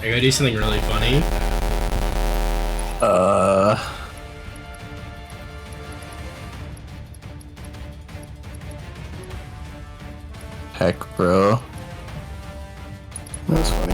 I gotta do something really funny. Uh. Heck, bro. That's funny.